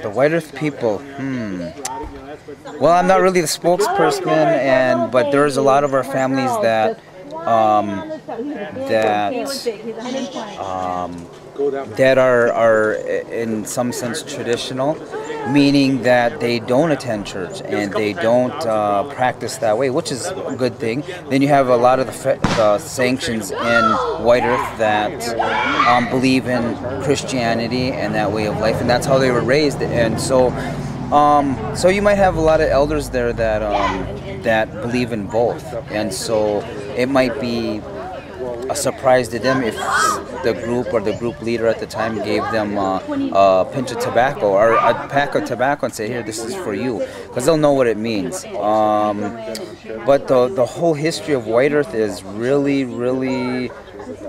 The White Earth people. Well, I'm not really the spokesperson, but there's a lot of our families that are in some sense traditional, meaning that they don't attend church and they don't practice that way, which is a good thing. Then you have a lot of the sanctions in White Earth that believe in Christianity and that way of life, and that's how they were raised. And so you might have a lot of elders there that believe in both, and so it might be a surprise to them if the group or the group leader at the time gave them a pinch of tobacco or a pack of tobacco and say, here, this is for you, because they'll know what it means. But the whole history of White Earth is really, really,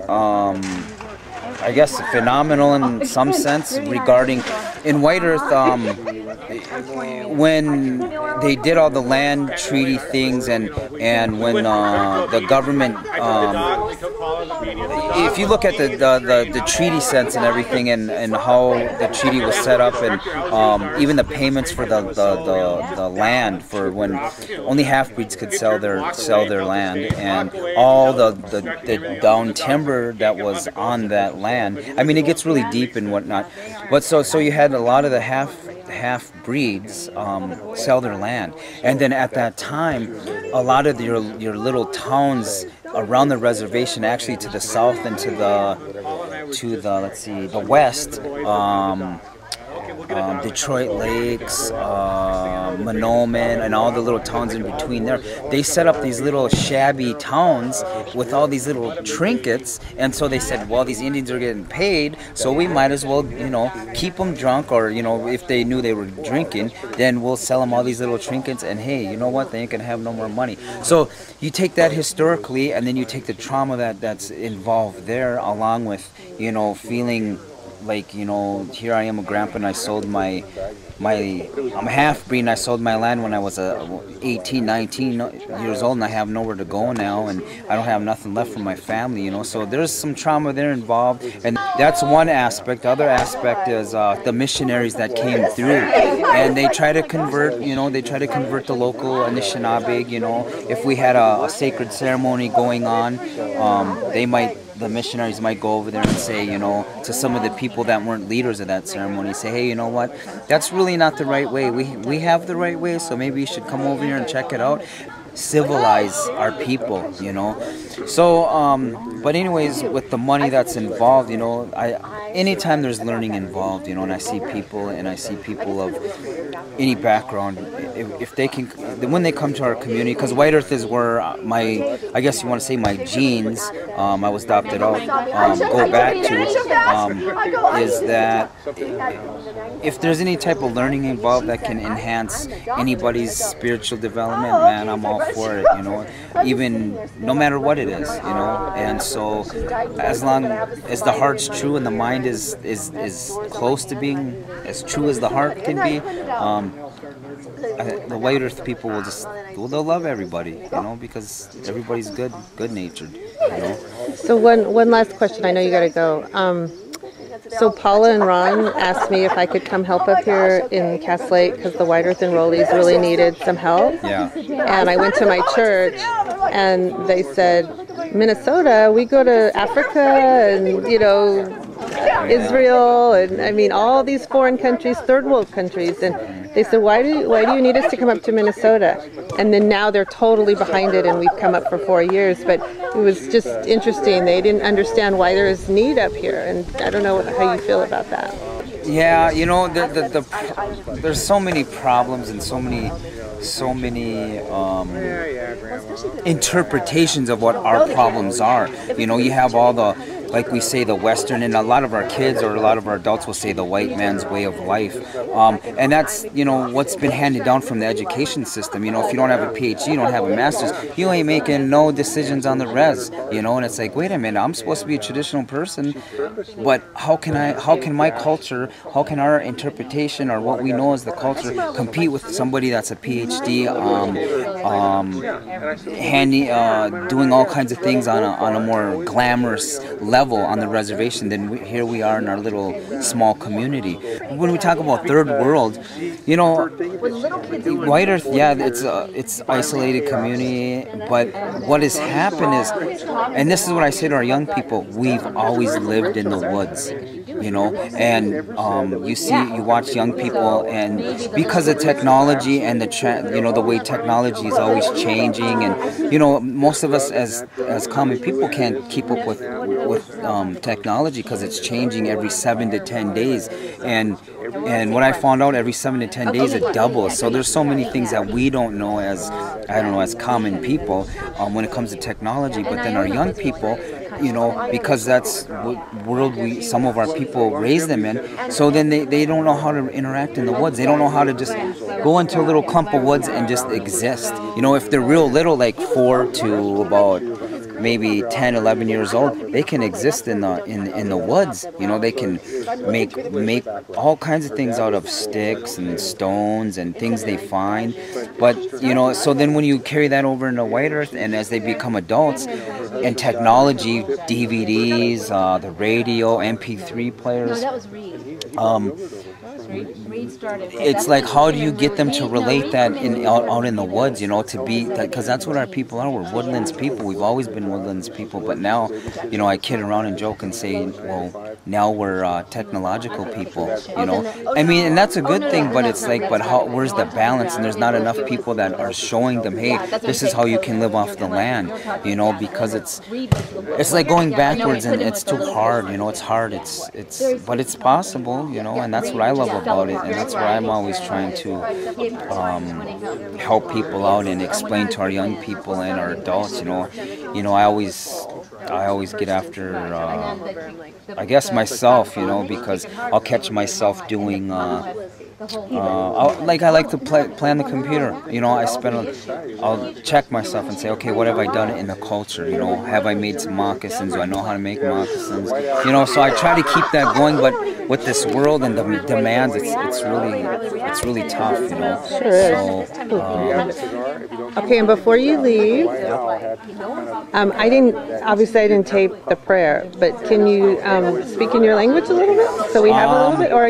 I guess, phenomenal in some sense regarding, in White Earth, when they did all the land treaty things and when the government, if you look at the treaty sense and everything and how the treaty was set up and even the payments for the land for when only half-breeds could sell their land and all the down timber that was on that land. I mean, it gets really deep and whatnot, but so you had a lot of the half-breeds sell their land, and then at that time a lot of your little towns around the reservation, actually to the south and to the let's see, the west, Detroit Lakes, Monoman, and all the little towns in between there. They set up these little shabby towns with all these little trinkets, and so they said, well, these Indians are getting paid, so we might as well, keep them drunk, or, if they knew they were drinking, then we'll sell them all these little trinkets, and hey, you know what, they ain't gonna have no more money. So you take that historically, and then you take the trauma that's involved there, along with, feeling like, here I am a grandpa and I sold I'm a half-breed and I sold my land when I was 18, 19 years old, and I have nowhere to go now, and I don't have nothing left for my family, so there's some trauma there involved, and that's one aspect. The other aspect is the missionaries that came through, and they try to convert, the local Anishinaabe, if we had a sacred ceremony going on, the missionaries might go over there and say, to some of the people that weren't leaders of that ceremony, say, hey, you know what, that's really not the right way. We have the right way, so maybe you should come over here and check it out. Civilize our people, So, but anyways, with the money that's involved, anytime there's learning involved, and I see people of any background, if they can, when they come to our community, because White Earth is where I guess you want to say my genes, I was adopted out, go back to, is that if there's any type of learning involved that can enhance anybody's spiritual development, man, I'm all for it, even no matter what it is, and so as long as the heart's true and the mind is close to being as true as the heart can be, the White Earth people they'll love everybody, because everybody's good-natured, So one last question, I know you gotta go. So Paula and Ron asked me if I could come help up here in Cass Lake because the White Earth enrollees really needed some help. Yeah. And I went to my church and they said, Minnesota, we go to Africa and, Israel and all these foreign countries, third world countries. And they said, why do you need us to come up to Minnesota? And then now they're totally behind it and we've come up for 4 years. But it was just interesting. They didn't understand why there is need up here. And I don't know how you feel about that. Yeah, there's so many problems and so many interpretations of what our problems are. You have all the, like we say, the Western, and a lot of our kids or a lot of our adults will say the white man's way of life. And that's, what's been handed down from the education system. If you don't have a PhD, you don't have a master's, you ain't making no decisions on the res, and it's like, wait a minute, I'm supposed to be a traditional person, but how can my culture, how can our interpretation or what we know as the culture compete with somebody that's a PhD, doing all kinds of things on a more glamorous level? level on the reservation, then here we are in our little small community. When we talk about third world, you know, White Earth, yeah, it's isolated community, but what has happened is, and this is what I say to our young people, we've always lived in the woods, you know, and you watch young people, and because of technology and the way technology is always changing, and you know, most of us as common people can't keep up with technology because it's changing every 7 to 10 days, and what I found out, every 7 to 10 days it doubles. So there's so many things that we don't know as common people when it comes to technology. But then our young people, you know, because that's what world some of our people raise them in. So then they don't know how to interact in the woods. They don't know how to just go into a little clump of woods and just exist. You know, if they're real little, like 4 to about maybe 10, 11 years old, they can exist in the woods. You know, they can make all kinds of things out of sticks and stones and things they find. But you know, so then when you carry that over into White Earth, and as they become adults, and technology, DVDs, the radio, MP3 players, it's like, how do you get them to relate that out in the woods, you know, to be, because that's what our people are. We're woodlands people. We've always been woodlands people, but now, you know, I kid around and joke and say, well, now we're technological people, you know. I mean, and that's a good thing, but it's like, but where's the balance? And there's not enough people that are showing them, hey, this is how you can live off the land, you know, because it's like going backwards, and it's too hard, you know. It's hard, but it's possible, you know, and that's what I love about it, and that's why I'm always trying to help people out and explain to our young people and our adults, you know. I always get after, I guess, myself, you know, because I'll catch myself doing, I like to play on the computer, you know. I'll check myself and say, okay, what have I done in the culture, you know? Have I made some moccasins? Do I know how to make moccasins? You know, so I try to keep that going, but with this world and the demands, it's really tough, you know. Sure. So, okay, and before you leave, I didn't tape the prayer, but can you speak in your language a little bit, so we have a little bit, or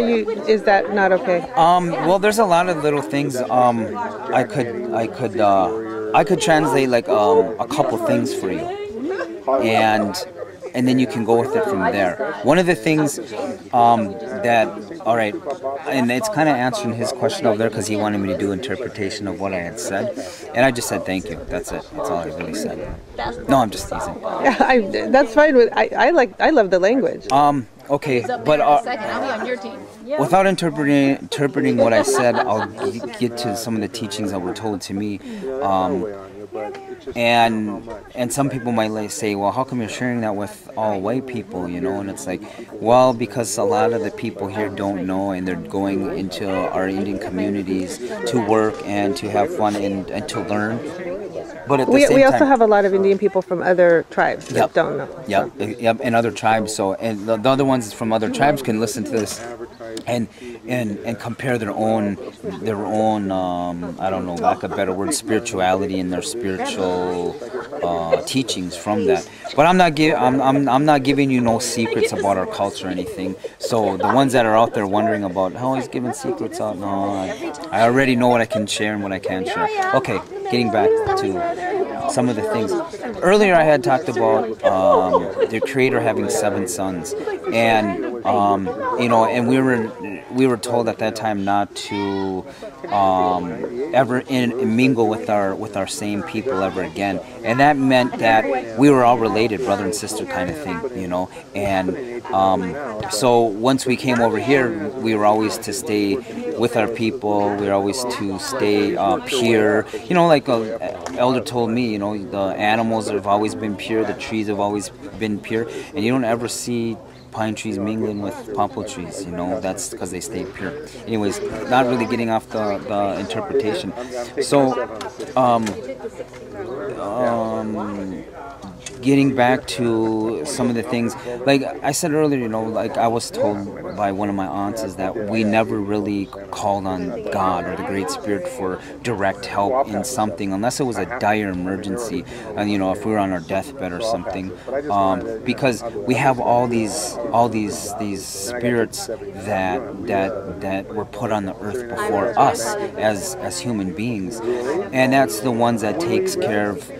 is that not okay? Well, there's a lot of little things. I could translate like a couple things for you, and then you can go with it from there. One of the things all right, and it's kind of answering his question over there, because he wanted me to do interpretation of what I had said, and I just said thank you. That's it. That's all I really said. No, I'm just teasing. Yeah, that's fine. I love the language. Okay, but without interpreting what I said, I'll get to some of the teachings that were told to me. And some people might say, well, how come you're sharing that with all white people, you know? And it's like, well, because a lot of the people here don't know, and they're going into our Indian communities to work and to have fun and to learn. But at the same time, we also have a lot of Indian people from other tribes that don't know. Yep, and other tribes. So, and the other ones from other tribes can listen to this and compare their own I don't know, lack of a better word, spirituality and their spiritual teachings from that. But I'm not giving you no secrets about our culture or anything. So the ones that are out there wondering about how he's giving secrets out, no, I already know what I can share and what I can't share. Okay, getting back to some of the things. Earlier I had talked about the Creator having 7 sons, and you know, and we were told at that time not to ever mingle with our same people ever again, and that meant that we were all related, brother and sister kind of thing, you know. And so once we came over here, we were always to stay with our people. We were always to stay pure, you know, like elder told me, you know, the animals have always been pure, the trees have always been pure, and you don't ever see pine trees mingling with poplar trees, you know. That's because they stay pure. Anyways, not really getting off the interpretation. So getting back to some of the things, like I said earlier, you know, like I was told by one of my aunts is that we never really called on God or the Great Spirit for direct help in something unless it was a dire emergency, and you know, if we were on our deathbed or something, because we have all these spirits that were put on the earth before us as human beings, and that's the ones that takes care of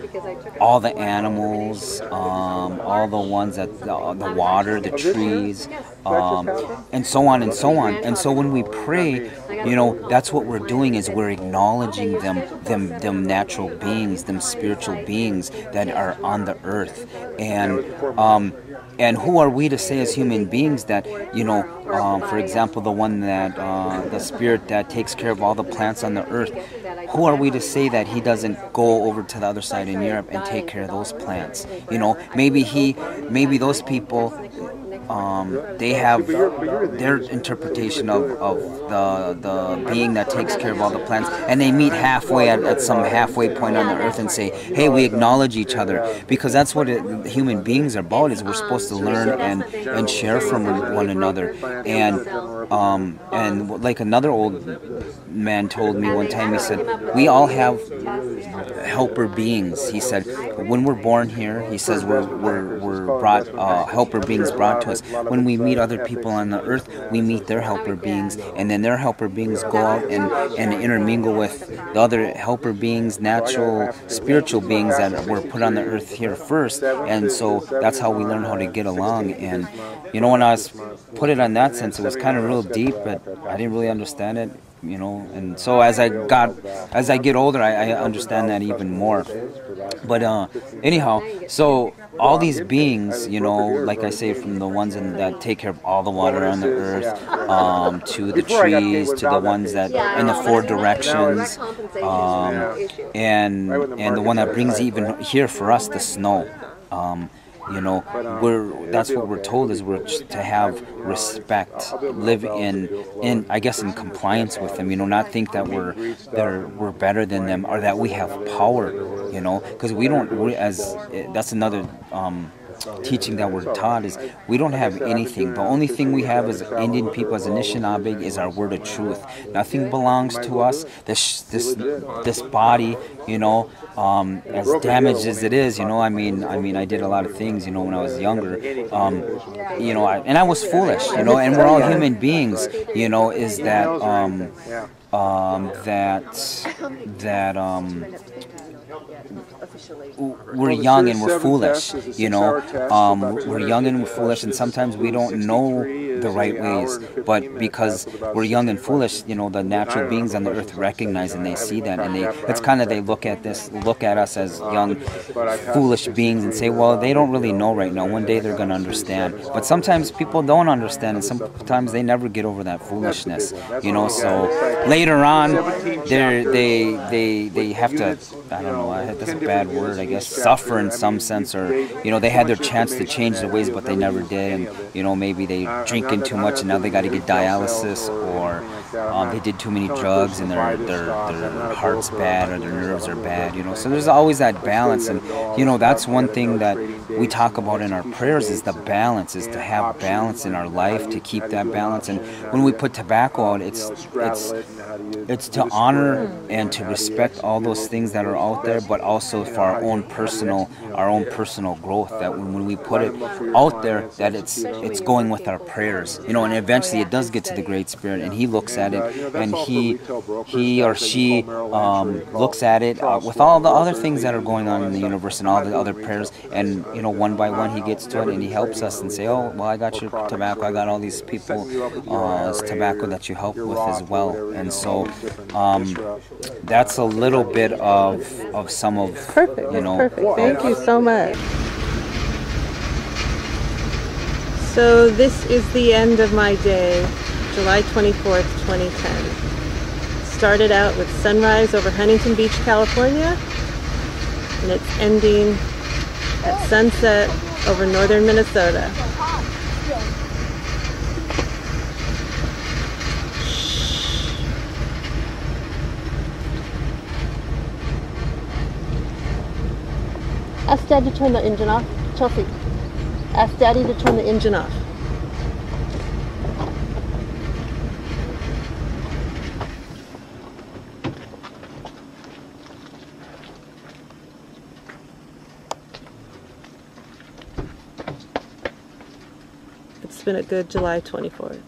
all the animals, all the ones that the water, the trees, and so on and so on. And so when we pray, you know, that's what we're doing is we're acknowledging them natural beings, them spiritual beings that are on the earth, and who are we to say as human beings that, you know, for example, the one that the spirit that takes care of all the plants on the earth, who are we to say that he doesn't go over to the other side in Europe and take care of those plants? You know, maybe those people, they have their interpretation of the being that takes care of all the plants, and they meet halfway at some halfway point on the earth and say, hey, we acknowledge each other, because that's what human beings are about, is we're supposed to learn and share from one another. And like another old man told me one time, he said, we all have helper beings. He said, when we're born here, he says, we're brought, helper beings brought to us. When we meet other people on the earth, we meet their helper beings, and then their helper beings go out and intermingle with the other helper beings, natural, spiritual beings that were put on the earth here first. And so that's how we learn how to get along. And you know, when I was put it on that sense, it was kind of real deep, but I didn't really understand it, you know. And so as I get older, I understand that even more. But anyhow, so all these beings, you know, like I say, from the ones that take care of all the water on the earth, to the trees, to the ones that in the four directions, and the one that brings even here for us the snow. You know, that's what we're told, is we're to have respect, live in I guess in compliance with them. You know, not think that we're better than them or that we have power. You know, because that's another teaching that we're taught, is we don't have anything. The only thing we have as Indian people, as Anishinaabe, is our word of truth. Nothing belongs to us. This body, you know, as damaged as it is, you know, I mean, I did a lot of things, you know, when I was younger, you know, and I was foolish, you know, and we're all human beings, you know, is that we're young and we're foolish, you know. We're young and we're foolish, and sometimes we don't know the right ways. But because we're young and foolish, you know, the natural beings on the earth recognize and they see that, and they look at us as young, foolish beings and say, well, they don't really know right now. One day they're going to understand. But sometimes people don't understand, and sometimes they never get over that foolishness, you know. So later on, they have to, I don't know, that's a bad word, I guess, suffer in some sense, or, you know, they had their chance to change their ways, but they never did, and, you know, maybe they drinking too much and now they got to get dialysis, or they did too many drugs and their heart's bad or their nerves are bad, you know. So there's always that balance, and, you know, that's one thing that we talk about in our prayers, is the balance, is to have balance in our life, to keep that balance. And when we put tobacco out, it's to honor and to respect all those things that are out there, but also for our own personal growth, that when we put it out there, that it's going with our prayers, you know. And eventually it does get to the Great Spirit, and he looks at it, and he or she looks at it with all the other things that are going on in the universe and all the other prayers, and, you know, one by one he gets to it, and he helps us and say, oh, well, I got your tobacco, I got all these people tobacco that you help with as well. And so that's a little bit of some of, perfect, you know. Perfect. Thank you so much. So this is the end of my day, July 24th, 2010. Started out with sunrise over Huntington Beach, California, and it's ending at sunset over northern Minnesota. Ask Dad to turn the engine off. Chelsea, ask Daddy to turn the engine off. It's been a good July 24th.